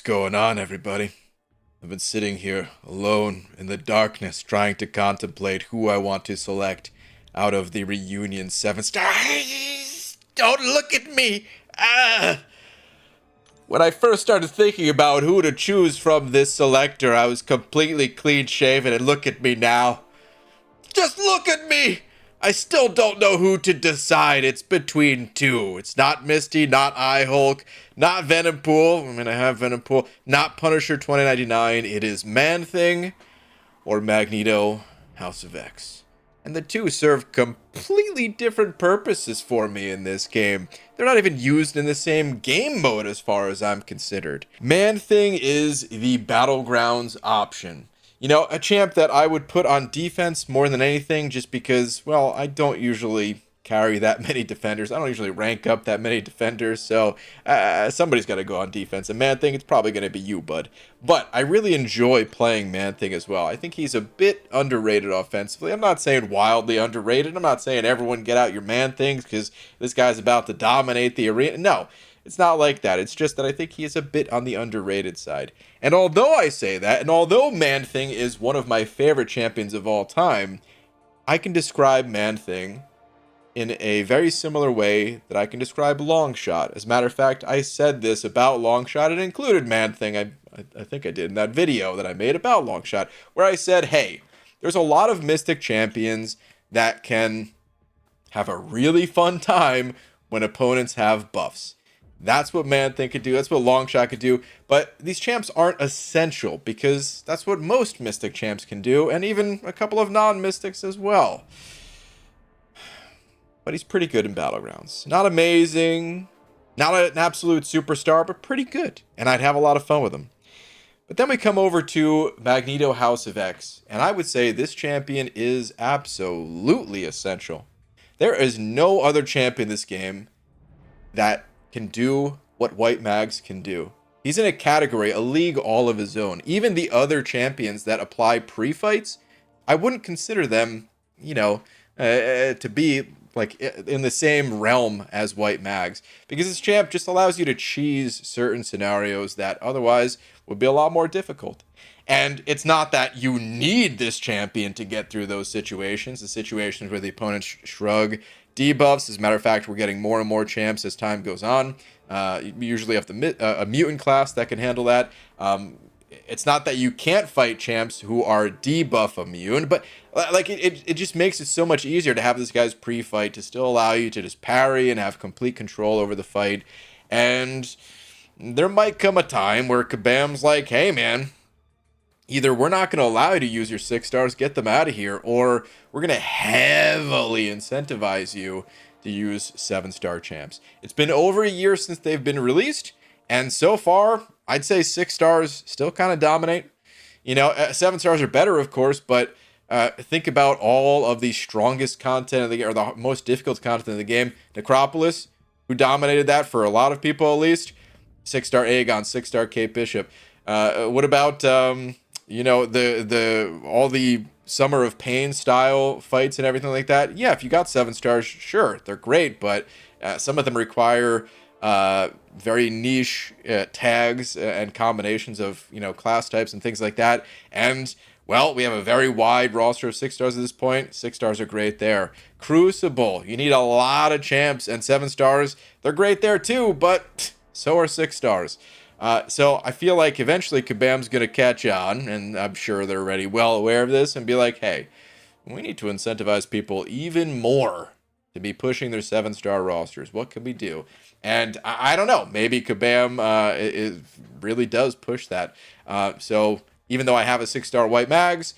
going on, everybody? I've been sitting here alone in the darkness trying to contemplate who I want to select out of the Reunion 7-star. Don't look at me! When I first started thinking about who to choose from this selector, I was completely clean shaven, and look at me now. Just look at me! I still don't know who to decide. It's between two. It's not Misty, not Eye-Hulk, not Venompool. I mean, I have Venompool. Not Punisher 2099. It is Man-Thing or Magneto, House of X. And the two serve completely different purposes for me in this game. They're not even used in the same game mode as far as I'm considered. Man-Thing is the Battlegrounds option. You know, a champ that I would put on defense more than anything just because, well, I don't usually carry that many defenders. I don't usually rank up that many defenders, so somebody's got to go on defense. And Man-Thing, it's probably going to be you, bud. But I really enjoy playing Man-Thing as well. I think he's a bit underrated offensively. I'm not saying wildly underrated. I'm not saying everyone get out your Man-Things because this guy's about to dominate the arena. No. It's not like that. It's just that I think he is a bit on the underrated side. And although I say that, and although Man-Thing is one of my favorite champions of all time, I can describe Man-Thing in a very similar way that I can describe Longshot. As a matter of fact, I said this about Longshot. It included Man-Thing. I think I did in that video that I made about Longshot, where I said, hey, there's a lot of Mystic champions that can have a really fun time when opponents have buffs. That's what Man-Thing could do. That's what Longshot could do. But these champs aren't essential because that's what most Mystic champs can do, and even a couple of non-Mystics as well. But he's pretty good in Battlegrounds. Not amazing, not an absolute superstar, but pretty good. And I'd have a lot of fun with him. But then we come over to Magneto House of X, and I would say this champion is absolutely essential. There is no other champion in this game that can do what White Mags can do. He's in a category, a league all of his own. Even the other champions that apply pre-fights, I wouldn't consider them, to be like in the same realm as White Mags, because this champ just allows you to cheese certain scenarios that otherwise would be a lot more difficult. And it's not that you need this champion to get through those situations, the situations where the opponents shrug debuffs. As a matter of fact, we're getting more and more champs as time goes on. You usually have a mutant class that can handle that. It's not that you can't fight champs who are debuff immune, but like it just makes it so much easier to have this guy's pre-fight to still allow you to just parry and have complete control over the fight. And there might come a time where Kabam's like, hey man, either we're not going to allow you to use your 6 stars, get them out of here, or we're going to heavily incentivize you to use 7-star champs. It's been over a year since they've been released, and so far, I'd say 6 stars still kind of dominate. 7 stars are better, of course, but think about all of the strongest content of the game, or the most difficult content of the game. Necropolis, who dominated that for a lot of people at least. 6-star Aegon, 6-star Kate Bishop. What about all the Summer of Pain style fights and everything like that? Yeah, if you got 7 stars, sure, they're great, but some of them require very niche tags and combinations of class types and things like that. And well, we have a very wide roster of 6 stars at this point. 6 stars are great there. Crucible, you need a lot of champs, and 7 stars, they're great there too, but so are 6 stars. So I feel like eventually Kabam's going to catch on, and I'm sure they're already well aware of this, and be like, hey, we need to incentivize people even more to be pushing their 7-star rosters. What can we do? And I don't know, maybe Kabam it really does push that. So even though I have a 6-star White Mags,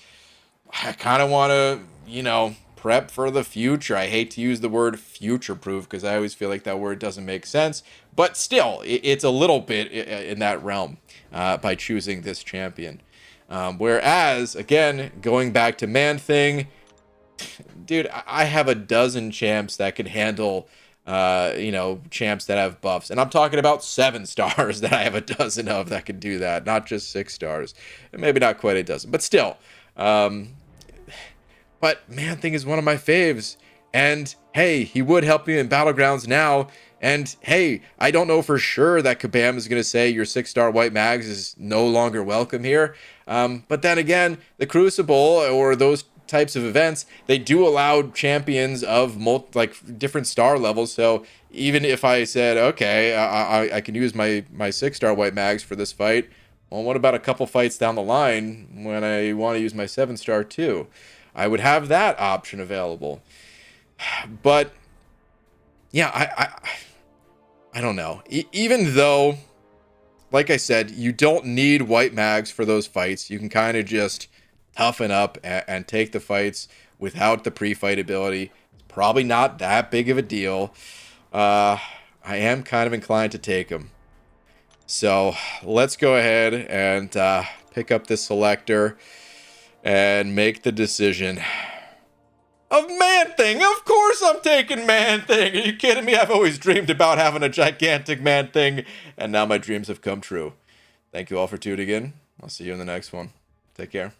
I kind of want to, prep for the future. I hate to use the word future-proof because I always feel like that word doesn't make sense. But still, it's a little bit in that realm by choosing this champion. Whereas, again, going back to Man-Thing, dude, I have a dozen champs that can handle, champs that have buffs. And I'm talking about 7 stars that I have a dozen of that can do that, not just 6 stars. Maybe not quite a dozen, but still. But Man-Thing is one of my faves. And hey, he would help you in Battlegrounds now And hey, I don't know for sure that Kabam is going to say your 6-star white mags is no longer welcome here. But then again, the Crucible or those types of events, they do allow champions of different star levels. So even if I said, okay, I can use my 6-star white mags for this fight, well, what about a couple fights down the line when I want to use my 7-star too? I would have that option available. But yeah, I don't know. Even though, like I said, you don't need white mags for those fights. You can kind of just toughen up and take the fights without the pre-fight ability. It's probably not that big of a deal. I am kind of inclined to take them. So let's go ahead and pick up this selector and make the decision. Of Man-Thing! Of course I'm taking Man-Thing! Are you kidding me? I've always dreamed about having a gigantic Man-Thing, and now my dreams have come true. Thank you all for tuning in. I'll see you in the next one. Take care.